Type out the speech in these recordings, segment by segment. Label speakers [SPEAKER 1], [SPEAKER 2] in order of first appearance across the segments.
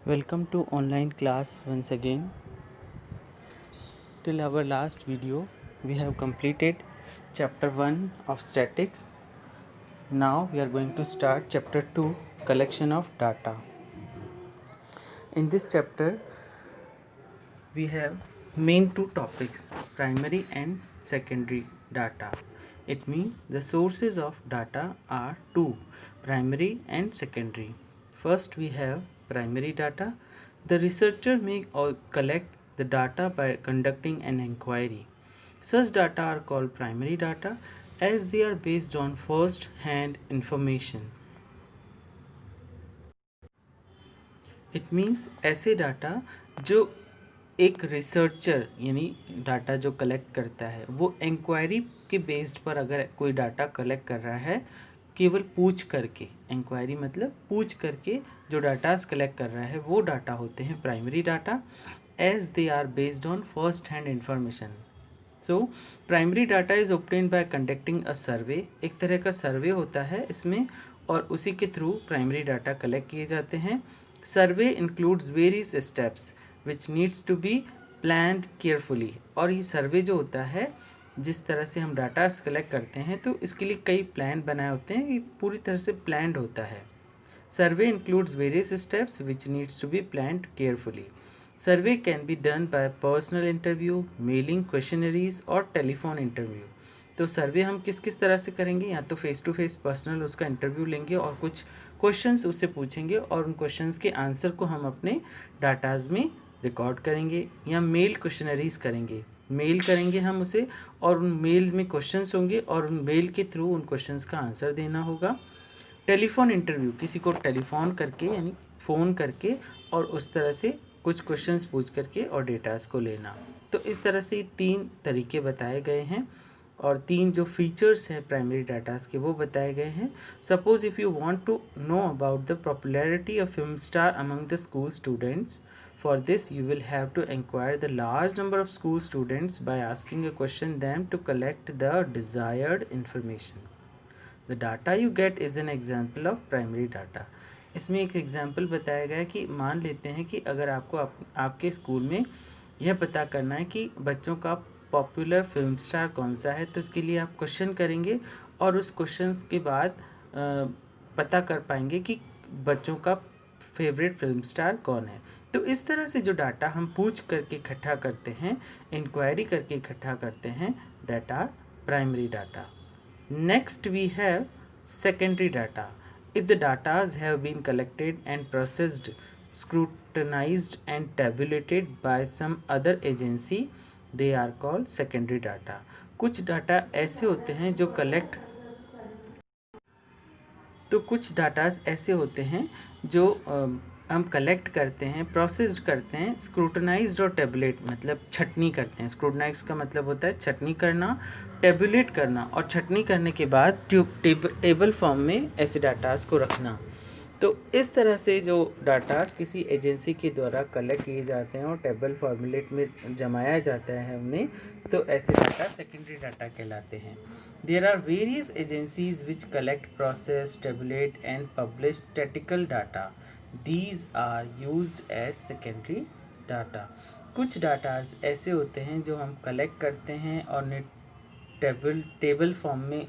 [SPEAKER 1] Welcome to online class once again. Till our last video, we have completed chapter 1 of statics. Now we are going to start chapter 2, collection of data. In this chapter, we have main two topics, primary and secondary data. It means the sources of data are two, primary and secondary. First we have primary data. The researcher may collect the data by conducting an inquiry. Such data are called primary data as they are based on first hand information. It means ऐसे data जो एक researcher यानी data जो collect करता है वो inquiry के based पर अगर कोई डाटा कलेक्ट कर रहा है केवल पूछ करके, इंक्वायरी मतलब पूछ करके जो डाटास कलेक्ट कर रहा है वो डाटा होते हैं primary data as they are based on first hand information. So primary data is obtained by conducting a survey. एक तरह का सर्वे होता है इसमें और उसी के थ्रू प्राइमरी डाटा कलेक्ट किए जाते हैं. Survey includes various steps which needs to be planned carefully. और ये सर्वे जो होता है जिस तरह से हम डाटा कलेक्ट करते हैं तो इसके लिए कई प्लान बनाए होते हैं, ये पूरी तरह से प्लान्ड होता है. Survey includes various steps which needs to be planned carefully. Survey can be done by personal interview, mailing questionnaires और टेलीफोन इंटरव्यू. तो सर्वे हम किस किस तरह से करेंगे, या तो फेस टू फेस पर्सनल उसका इंटरव्यू लेंगे और कुछ क्वेश्चंस उससे पूछेंगे और उन क्वेश्चंस के आंसर को हम अपने डाटाज में रिकॉर्ड करेंगे, या मेल क्वेश्चनरीज करेंगे, मेल करेंगे हम उसे और उन मेल में क्वेश्चंस होंगे और उन मेल के थ्रू उन क्वेश्चंस का आंसर देना होगा. टेलीफोन इंटरव्यू, किसी को टेलीफोन करके यानी फ़ोन करके और उस तरह से कुछ क्वेश्चंस पूछ करके और डेटास को लेना. तो इस तरह से तीन तरीके बताए गए हैं और तीन जो फीचर्स हैं प्राइमरी डाटास के वो बताए गए हैं. Suppose if you want to know about the popularity of film star among the school students, for this you will have to inquire the large number of school students by asking a question them to collect the desired information. The data you get is an example of primary data. इसमें एक example बताया गया है कि मान लेते हैं कि अगर आपको आपके स्कूल में यह पता करना है कि बच्चों का पॉपुलर फिल्म स्टार कौन सा है, तो उसके लिए आप क्वेश्चन करेंगे और उस क्वेश्चन के बाद पता कर पाएंगे कि बच्चों का फेवरेट फिल्म स्टार कौन है. तो इस तरह से जो डाटा हम पूछ करके इकट्ठा करते हैं, इंक्वायरी करके इकट्ठा करते हैं, that are primary data. Next we have secondary data. If the data have been collected and processed, scrutinized and tabulated by some other agency, they are called secondary data. कुछ डाटा ऐसे होते हैं जो कुछ डाटाज ऐसे होते हैं जो हम कलेक्ट करते हैं, प्रोसेस्ड करते हैं, स्क्रूटनाइज्ड और टेबुलेट मतलब छटनी करते हैं. स्क्रूटनाइज का मतलब होता है छटनी करना, टेबुलेट करना और छटनी करने के बाद टेबल फॉर्म में ऐसे डाटास को रखना. तो इस तरह से जो डाटास किसी एजेंसी के द्वारा कलेक्ट किए जाते हैं और टेबल फॉर्मूलेट में जमाया जाता है उन्हें, तो ऐसे डाटा सेकेंडरी डाटा कहलाते हैं. There are various agencies which collect, process, tabulate and publish statistical data. These are used as secondary data. कुछ डाटाज ऐसे होते हैं जो हम कलेक्ट करते हैं और टेबल फॉर्म में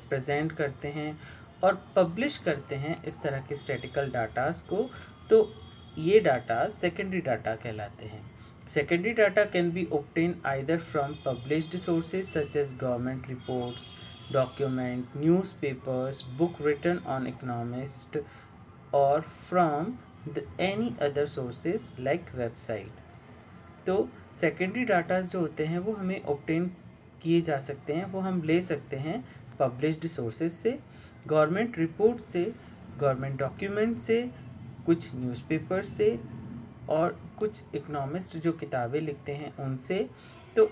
[SPEAKER 1] प्रेजेंट करते हैं और पब्लिश करते हैं इस तरह के स्टैटिकल डाटास को. तो ये डाटा सेकेंडरी डाटा कहलाते हैं. Secondary data can be obtained either from published sources such as government reports, document, newspapers, book written on economists, or from any other sources like website. तो secondary data जो होते हैं वो हमें obtain किए जा सकते हैं, वो हम ले सकते हैं पब्लिश्ड सोर्सेज से, गवर्नमेंट रिपोर्ट से, गवर्नमेंट डॉक्यूमेंट से, कुछ न्यूज़पेपर से और कुछ इकोनॉमिस्ट जो किताबें लिखते हैं उनसे, तो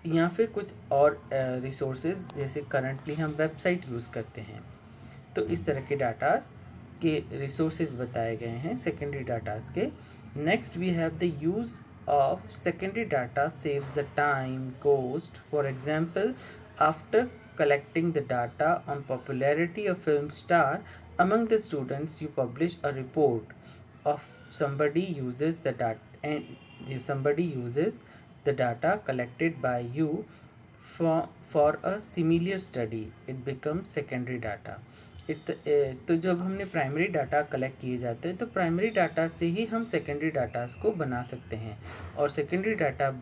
[SPEAKER 1] या फिर कुछ और रिसोर्सेज जैसे करंटली हम वेबसाइट यूज़ करते हैं. तो इस तरह के डाटास के रिसोर्सेज बताए गए हैं सेकेंडरी डाटास के. Next we have the use of secondary data saves the time, cost. For example, after collecting the data on popularity of film star among the students, you publish a report of somebody uses the data and if somebody uses the data collected by you for a similar study it becomes secondary data. तो जब हमने primary data collect किए जाते हैं तो primary data से ही हम secondary datas को बना सकते हैं, और सेकेंडरी डाटा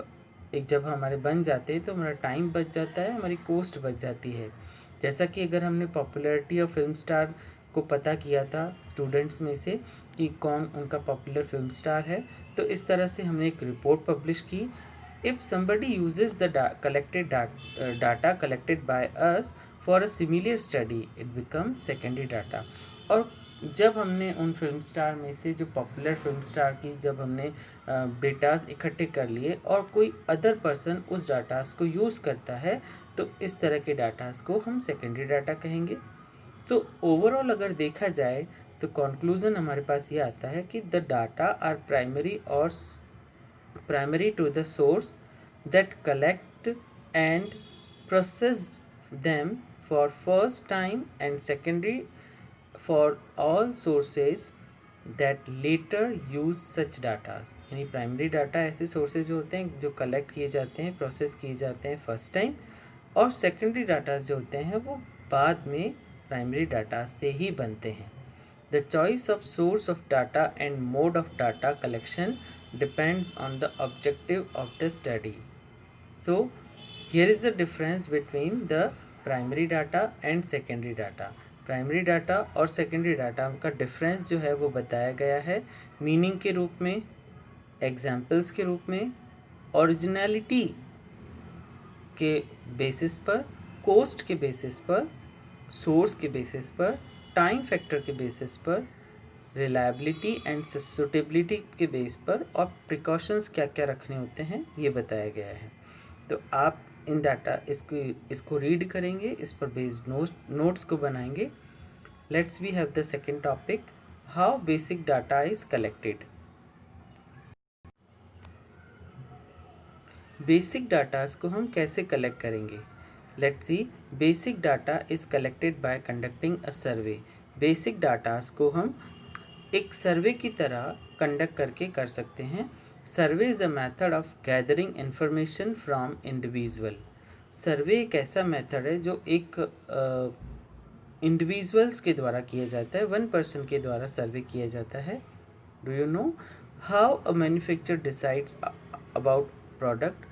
[SPEAKER 1] एक जब हमारे बन जाते हैं तो हमारा टाइम बच जाता है, हमारी कॉस्ट बच जाती है। जैसा कि अगर हमने पॉपुलैरिटी ऑफ फिल्म स्टार को पता किया था स्टूडेंट्स में से कि कौन उनका पॉपुलर फिल्म स्टार है, तो इस तरह से हमने एक रिपोर्ट पब्लिश की। If somebody uses the collected data collected by us for a similar study it becomes secondary data। और जब हमने उन फिल्म स्टार में से जो पॉपुलर फिल्म स्टार की जब हमने डेटास इकट्ठे कर लिए और कोई अदर पर्सन उस डाटास को यूज़ करता है तो इस तरह के डाटास को हम सेकेंडरी डाटा कहेंगे। तो ओवरऑल अगर देखा जाए तो कंक्लूजन हमारे पास ये आता है कि the data are primary to the source that collect and processed them for first time and secondary for all sources that later use such data। यानी प्राइमरी डाटा ऐसे सोर्सेज होते हैं जो कलेक्ट किए जाते हैं, प्रोसेस किए जाते हैं फर्स्ट टाइम, और सेकेंडरी डाटा जो होते हैं वो बाद में प्राइमरी डाटा से ही बनते हैं। The choice of source of data and mode of data collection depends on the objective of the study. So, here is the difference between the primary data and secondary data. Primary data और secondary data का difference जो है वो बताया गया है meaning के रूप में, एग्जाम्पल्स के रूप में, ओरिजिनलिटी के बेसिस पर, कॉस्ट के बेसिस पर, सोर्स के बेसिस पर, टाइम फैक्टर के बेसिस पर, रिलायबिलिटी एंड सूटेबिलिटी के बेस पर, और प्रिकॉशंस क्या क्या रखने होते हैं ये बताया गया है। तो आप इन डाटा इसको रीड करेंगे, इस पर बेस्ड नोट्स को बनाएंगे। Let's we have the second topic, how basic data is collected. Basic datas को हम कैसे कलेक्ट करेंगे? Let's see, basic data is collected by conducting a survey. Basic datas को हम एक सर्वे की तरह कंडक्ट करके कर सकते हैं। Survey is a method of gathering information from individual. Survey एक ऐसा मेथड है जो एक इंडिविजुअल्स के द्वारा किया जाता है, वन पर्सन के द्वारा सर्वे किया जाता है। Do you know how a manufacturer decides about product?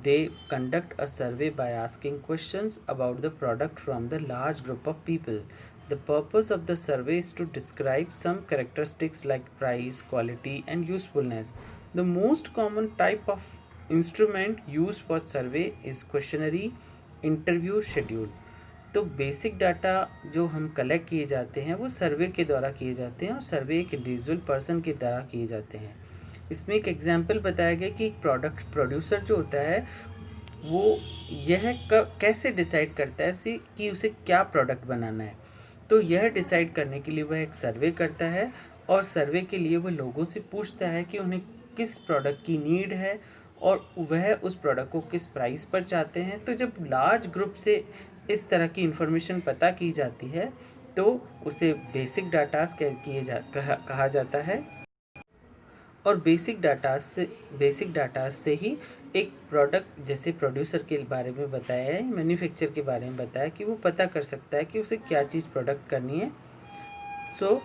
[SPEAKER 1] They conduct a survey by asking questions about the product from the large group of people. The purpose of the survey is to describe some characteristics like price, quality, and usefulness. The most common type of instrument used for survey is questionnaire, interview, schedule. तो basic data जो हम collect किए जाते हैं वो सर्वे के द्वारा किए जाते हैं, और सर्वे एक इंडिविजुअल पर्सन के द्वारा किए जाते हैं। इसमें एक एग्जाम्पल बताया गया कि एक प्रोडक्ट प्रोड्यूसर जो होता है वो यह कैसे डिसाइड करता है कि उसे क्या प्रोडक्ट बनाना है। तो यह डिसाइड करने के लिए वह एक सर्वे करता है, और सर्वे के लिए वह लोगों से पूछता है कि उन्हें किस प्रोडक्ट की नीड है और वह उस प्रोडक्ट को किस प्राइस पर चाहते हैं। तो जब लार्ज ग्रुप से इस तरह की इंफॉर्मेशन पता की जाती है तो उसे बेसिक डाटास कहा जाता है। और बेसिक डाटा से ही एक प्रोडक्ट, जैसे प्रोड्यूसर के बारे में बताया है, मैन्युफैक्चर के बारे में बताया कि वो पता कर सकता है कि उसे क्या चीज़ प्रोडक्ट करनी है। सो